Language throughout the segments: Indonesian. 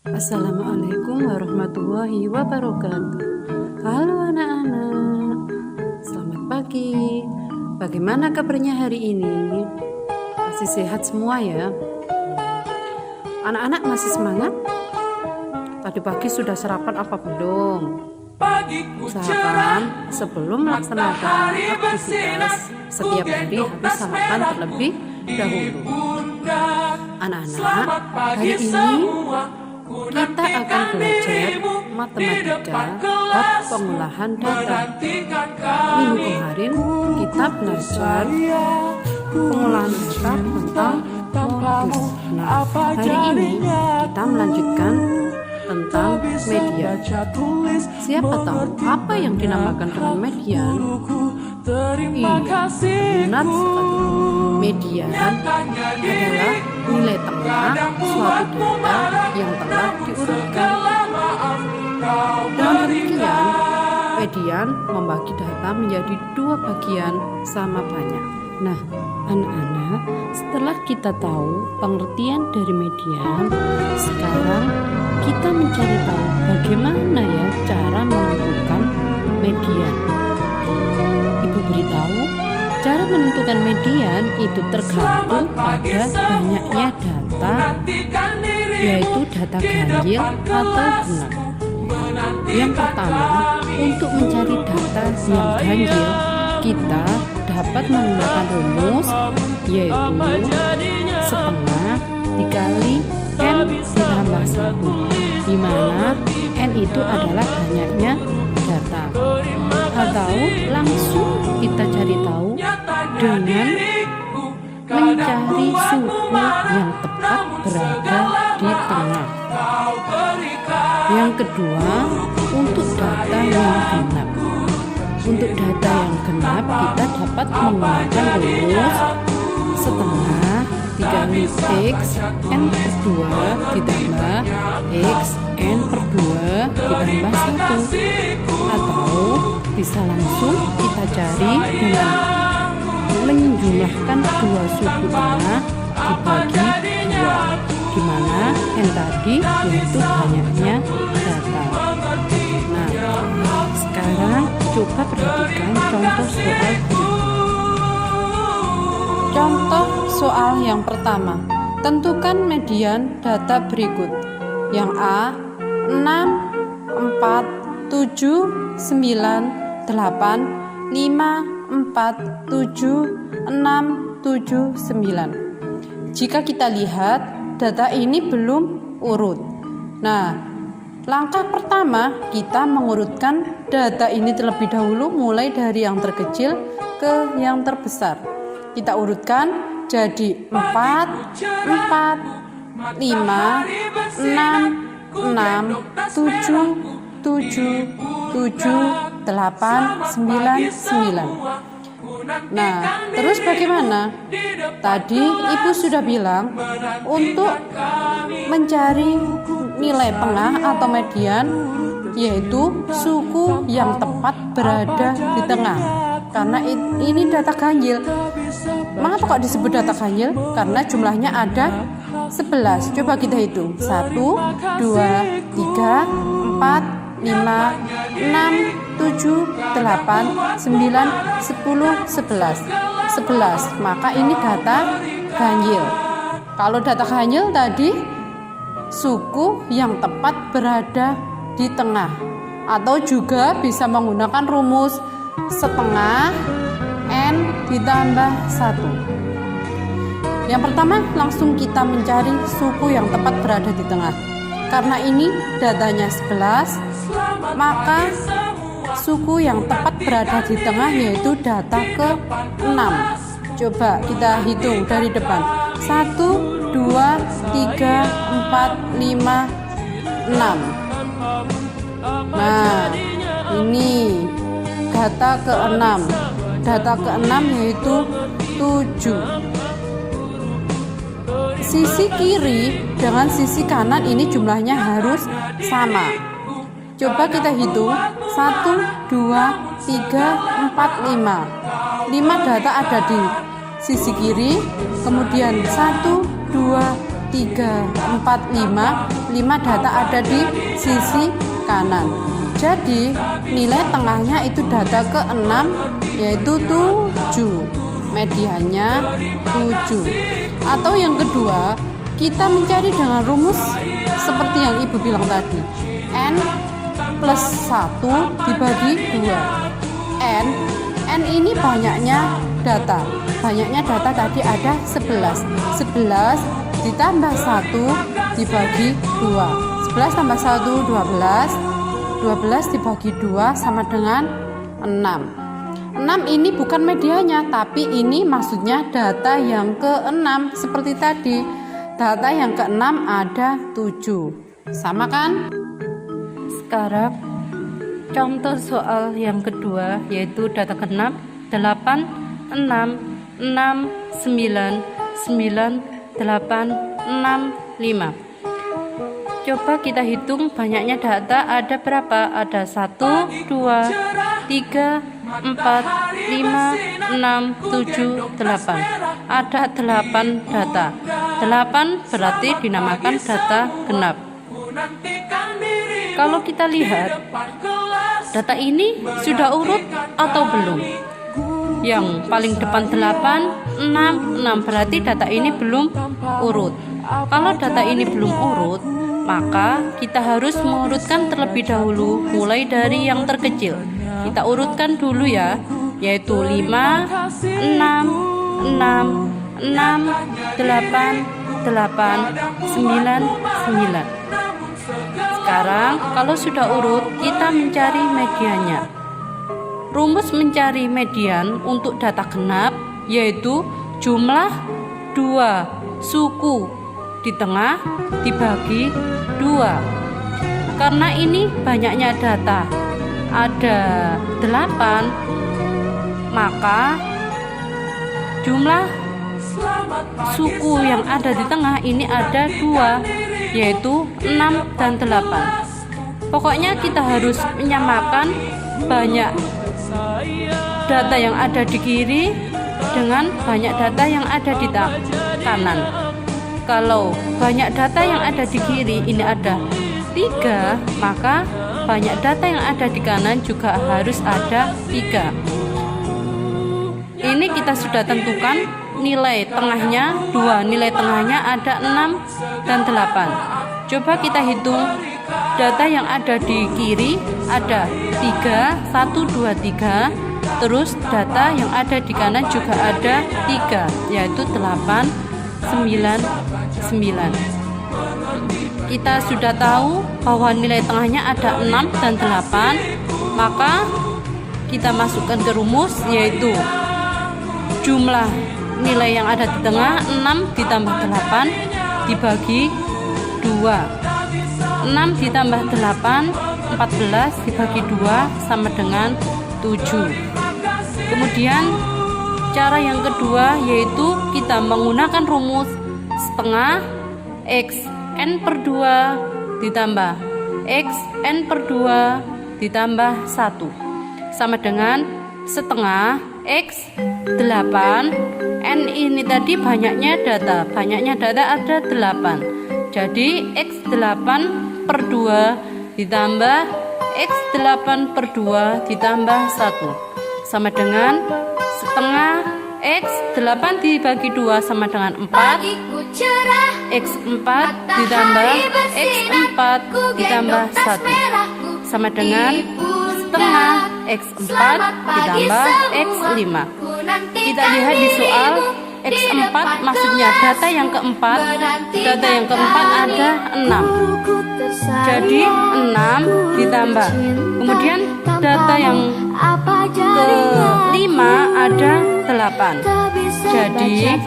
Assalamualaikum warahmatullahi wabarakatuh. Halo anak-anak, selamat pagi. Bagaimana kabarnya hari ini? Masih sehat semua ya? Anak-anak masih semangat? Tadi pagi sudah sarapan apa belum? Usahakan sebelum melaksanakan aktivitas setiap hari harus sarapan terlebih dahulu. Anak-anak, hari ini kita akan belajar matematika bab pengolahan data. Minggu kemarin kita belajar pengolahan data tentang modus. Nah, hari ini kita melanjutkan tentang median. Siapa tahu apa yang dinamakan dengan median? Iya, benar sekali. Median adalah nilai tengah suatu data yang telah diurutkan. Dengan demikian, median membagi data menjadi dua bagian sama banyak. Nah, anak-anak, setelah kita tahu pengertian dari median, sekarang kita mencari tahu bagaimana ya cara menentukan median. Ibu beritahu, cara menentukan median itu tergantung pada banyaknya data, yaitu data ganjil atau genap. Yang pertama, untuk mencari data yang ganjil, kita dapat menggunakan rumus, yaitu setengah dikali N ditambah 1, di mana N itu adalah banyaknya data. Atau langsung kita cari tahu dengan mencari suku yang tepat berada di tengah. Yang kedua, untuk data yang genap. Untuk data yang genap, kita dapat menggunakan rumus setengah dikali X N per 2 ditambah X N per 2 ditambah 1. Atau bisa langsung kita cari dengan menjumlahkan dua suku tengah dibagi 2, di mana N tadi yaitu banyaknya data. Nah, sekarang coba perhatikan contoh soal berikut. Contoh soal yang pertama, tentukan median data berikut. Yang A, 6, 4, 7, 9, 8, 5, 4, 7, 6, 7, 9. Jika kita lihat, data ini belum urut. Nah, langkah pertama kita mengurutkan data ini terlebih dahulu, mulai dari yang terkecil ke yang terbesar. Kita urutkan jadi 4, 4, 5, 6, 6, 7, 7, 7, 8, 9, 9. Nah, terus bagaimana? Tadi Ibu sudah bilang untuk mencari nilai tengah atau median, yaitu suku yang tepat berada di tengah. Karena ini data ganjil. Mengapa kok disebut data ganjil? Karena jumlahnya ada 11. Coba kita hitung. 1, 2, 3, 4, 5, 6, 7, 8, 9, 10, 11. 11. Maka ini data ganjil. Kalau data ganjil tadi suku yang tepat berada di tengah. Atau juga bisa menggunakan rumus setengah N ditambah 1. Yang pertama, langsung kita mencari suku yang tepat berada di tengah. Karena ini datanya 11, maka suku yang tepat berada di tengah yaitu data ke-6. Coba kita hitung dari depan. 1, 2, 3, 4, 5, 6. Nah, ini data ke-6. Data ke-6 yaitu 7. Sisi kiri dengan sisi kanan ini jumlahnya harus sama. Coba kita hitung. 1, 2, 3, 4, 5. 5 data ada di sisi kiri. Kemudian 1, 2, 3, 4, 5. 5 data ada di sisi kanan. Jadi nilai tengahnya itu data ke-6 yaitu 7. Mediannya 7. Atau yang kedua, kita mencari dengan rumus seperti yang Ibu bilang tadi. N plus 1 dibagi 2. N ini banyaknya data. Banyaknya data tadi ada 11. 11 ditambah 1 dibagi 2. 11 tambah 1 12. 12 dibagi 2 sama dengan 6. 6 ini bukan medianya, tapi ini maksudnya data yang ke-6 seperti tadi. Data yang ke-6 ada 7. Sama kan? Sekarang contoh soal yang kedua yaitu data ke-6 8 6 6 9 9 8 6 5. Coba kita hitung banyaknya data ada berapa? Ada 1 2 3 4 5 6 7 8. Ada 8 data. 8 berarti dinamakan data genap. Kalau kita lihat data ini sudah urut atau belum? Yang paling depan 8 6 6 berarti data ini belum urut. Kalau data ini belum urut, maka kita harus mengurutkan terlebih dahulu mulai dari yang terkecil. Kita urutkan dulu ya, yaitu 5 6 6 6 8 8 9 9. Sekarang kalau sudah urut, kita mencari mediannya. Rumus mencari median untuk data genap yaitu jumlah 2 suku di tengah dibagi 2. Karena ini banyaknya data ada 8, maka jumlah suku yang ada di tengah ini ada 2, yaitu 6 dan 8. Pokoknya kita harus menyamakan banyak data yang ada di kiri dengan banyak data yang ada di kanan. Kalau banyak data yang ada di kiri ini ada 3, maka banyak data yang ada di kanan juga harus ada 3. Ini kita sudah tentukan nilai tengahnya 2, nilai tengahnya ada 6 dan 8. Coba kita hitung data yang ada di kiri ada 3, 1, 2, 3. Terus data yang ada di kanan juga ada 3, yaitu 8, 9, 9. Kita sudah tahu bahwa nilai tengahnya ada 6 dan 8, maka kita masukkan ke rumus yaitu jumlah nilai yang ada di tengah 6 ditambah 8 dibagi 2. 6 ditambah 8 14 dibagi 2 sama dengan 7. Kemudian cara yang kedua yaitu kita menggunakan rumus setengah X n per 2 ditambah X n per 2 ditambah 1 sama dengan setengah X 8. N ini tadi banyaknya data ada 8. Jadi X 8 per 2 ditambah X 8 per 2 ditambah 1 sama dengan setengah X 8 dibagi 2 sama dengan 4. X 4 ditambah X 4 ditambah 1 sama dengan setengah X 4 ditambah X 5. Kita lihat di soal X 4 maksudnya data yang keempat. Data yang keempat ada 6. Jadi 6 ditambah. Kemudian data yang kelima ada 8. Jadi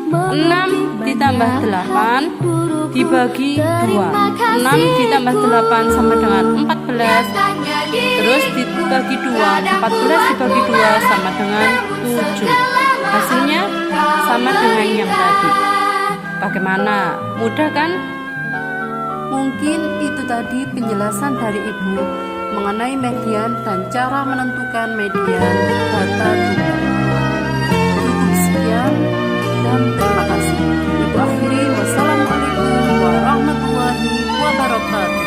6 ditambah 8 dibagi 2. 6 ditambah 8 sama dengan 14. Terus dibagi 2. 14 dibagi 2 sama dengan 7. Hasilnya sama dengan yang tadi. Bagaimana? Mudah kan? Mungkin itu tadi penjelasan dari Ibu mengenai median dan cara menentukan median data. Cukup sekian dan terima kasih. Ibu akhiri, wassalamualaikum warahmatullahi wabarakatuh.